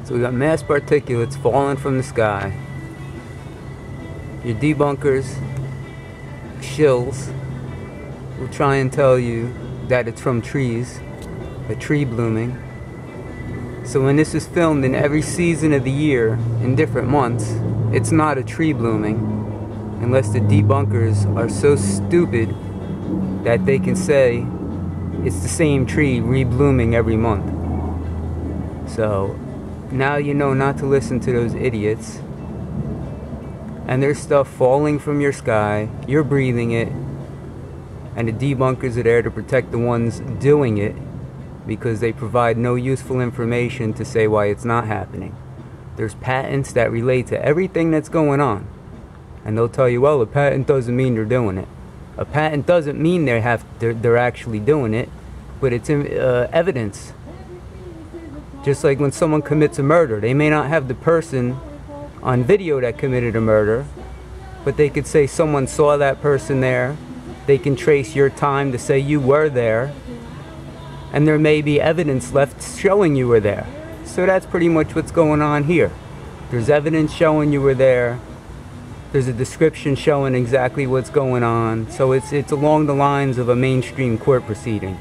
So we got mass particulates falling from the sky. Your debunkers, shills, will try and tell you that it's from trees, a tree blooming. So when this is filmed in every season of the year, in different months, it's not a tree blooming, unless the debunkers are so stupid that they can say it's the same tree reblooming every month. So now you know not to listen to those idiots. And there's stuff falling from your sky, you're breathing it, and the debunkers are there to protect the ones doing it, because they provide no useful information to say why it's not happening. There's patents that relate to everything that's going on, and they'll tell you, well, a patent doesn't mean they're doing it. A patent doesn't mean they're actually doing it, but it's evidence. Just like when someone commits a murder, they may not have the person on video that committed a murder, but they could say someone saw that person there. They can trace your time to say you were there, and there may be evidence left showing you were there. So that's pretty much what's going on here. There's evidence showing you were there. There's a description showing exactly what's going on. So it's along the lines of a mainstream court proceeding.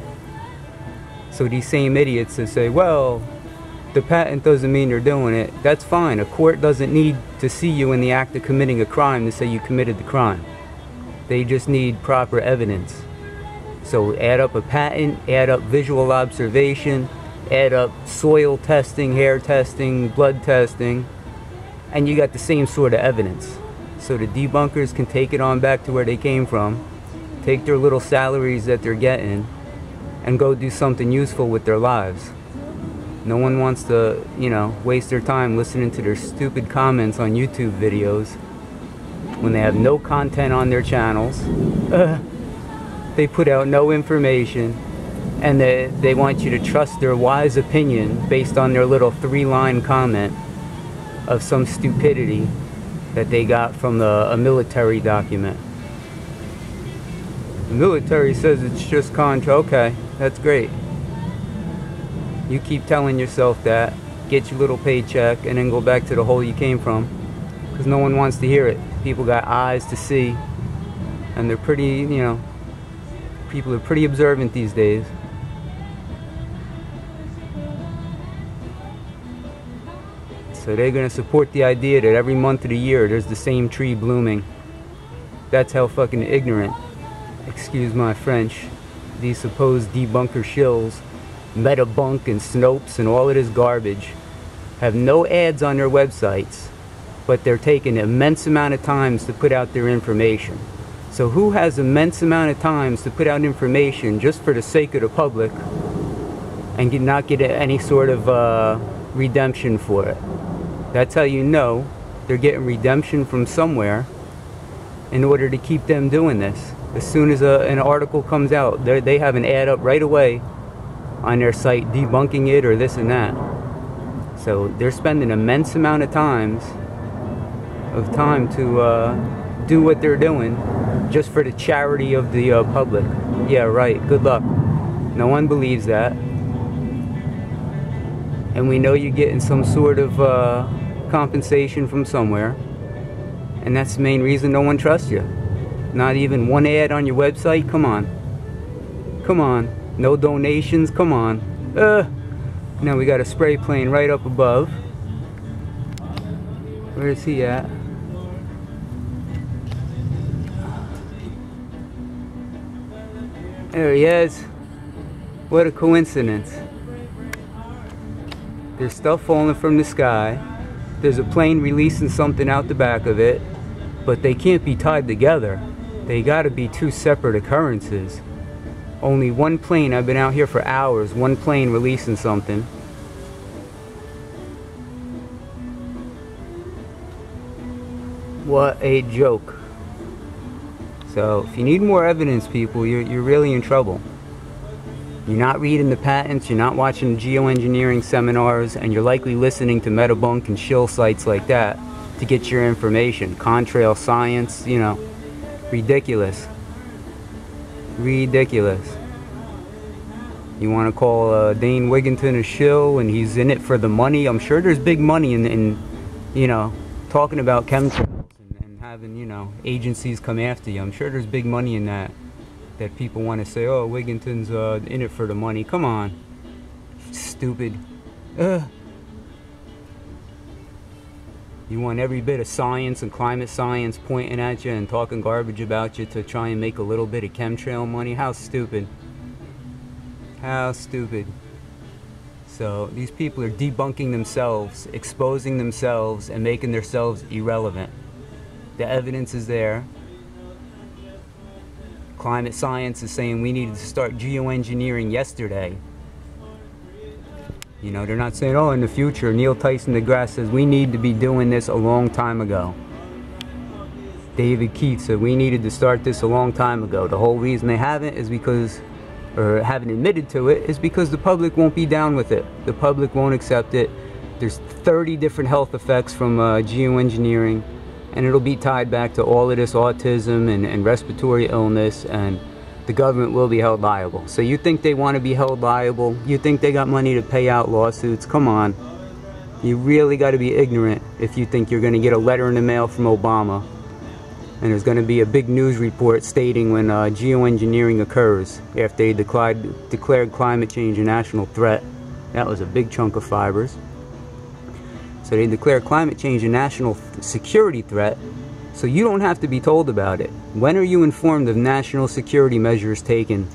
So these same idiots that say, well, the patent doesn't mean they're doing it. That's fine. A court doesn't need to see you in the act of committing a crime to say you committed the crime. They just need proper evidence. So add up a patent, add up visual observation, add up soil testing, hair testing, blood testing, and you got the same sort of evidence. So the debunkers can take it on back to where they came from, take their little salaries that they're getting, and go do something useful with their lives. No one wants to, waste their time listening to their stupid comments on YouTube videos when they have no content on their channels. They put out no information, and they want you to trust their wise opinion based on their little 3-line comment of some stupidity that they got from a military document. The military says it's just contrail. Okay, that's great. You keep telling yourself that, get your little paycheck, and then go back to the hole you came from, because no one wants to hear it. People got eyes to see, and they're pretty, people are pretty observant these days. So they're going to support the idea that every month of the year there's the same tree blooming. That's how fucking ignorant, excuse my French, these supposed debunker shills, Bunk and Snopes and all of this garbage, have no ads on their websites, but they're taking immense amount of times to put out their information. So who has immense amount of times to put out information just for the sake of the public and not get any sort of redemption for it? That's how you know they're getting redemption from somewhere in order to keep them doing this. As soon as an article comes out, they have an ad up right away on their site debunking it or this and that. So they're spending immense amount of time to do what they're doing just for the charity of the public. Yeah, right, good luck. No one believes that. And we know you're getting some sort of compensation from somewhere, and that's the main reason no one trusts you. Not even one ad on your website? Come on. Come on. No donations? Come on. Now we got a spray plane right up above. Where is he at? There he is. What a coincidence. There's stuff falling from the sky. There's a plane releasing something out the back of it, but they can't be tied together. They gotta be two separate occurrences. Only one plane, I've been out here for hours, one plane releasing something. What a joke. So if you need more evidence, people, you're really in trouble. You're not reading the patents, you're not watching the geoengineering seminars, and you're likely listening to Bunk and shill sites like that to get your information. Contrail science, ridiculous. Ridiculous. You want to call Dane Wigington a shill and he's in it for the money? I'm sure there's big money in you know, talking about chemtrails and having, you know, agencies come after you. I'm sure there's big money in that people want to say, oh, Wigington's in it for the money. Come on. Stupid. Ugh. You want every bit of science and climate science pointing at you and talking garbage about you to try and make a little bit of chemtrail money? How stupid. How stupid. So these people are debunking themselves, exposing themselves, and making themselves irrelevant. The evidence is there. Climate science is saying we needed to start geoengineering yesterday. You know, they're not saying, oh, in the future. Neil Tyson deGrasse says we need to be doing this a long time ago. David Keith said we needed to start this a long time ago. The whole reason they haven't is because, or haven't admitted to it, is because the public won't be down with it. The public won't accept it. There's 30 different health effects from geoengineering, and it'll be tied back to all of this autism and respiratory illness, and the government will be held liable. So you think they want to be held liable? You think they got money to pay out lawsuits? Come on. You really got to be ignorant if you think you're going to get a letter in the mail from Obama and there's going to be a big news report stating when geoengineering occurs after they declared climate change a national threat. That was a big chunk of fibers. So they declare climate change a national security threat, so you don't have to be told about it. When are you informed of national security measures taken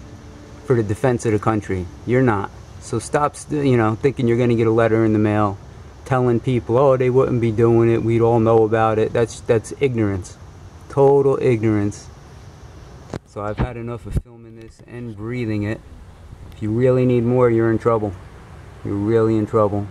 for the defense of the country? You're not. So stop, you know, thinking you're going to get a letter in the mail telling people, oh, they wouldn't be doing it, we'd all know about it. That's ignorance. Total ignorance. So I've had enough of filming this and breathing it. If you really need more, you're in trouble. You're really in trouble.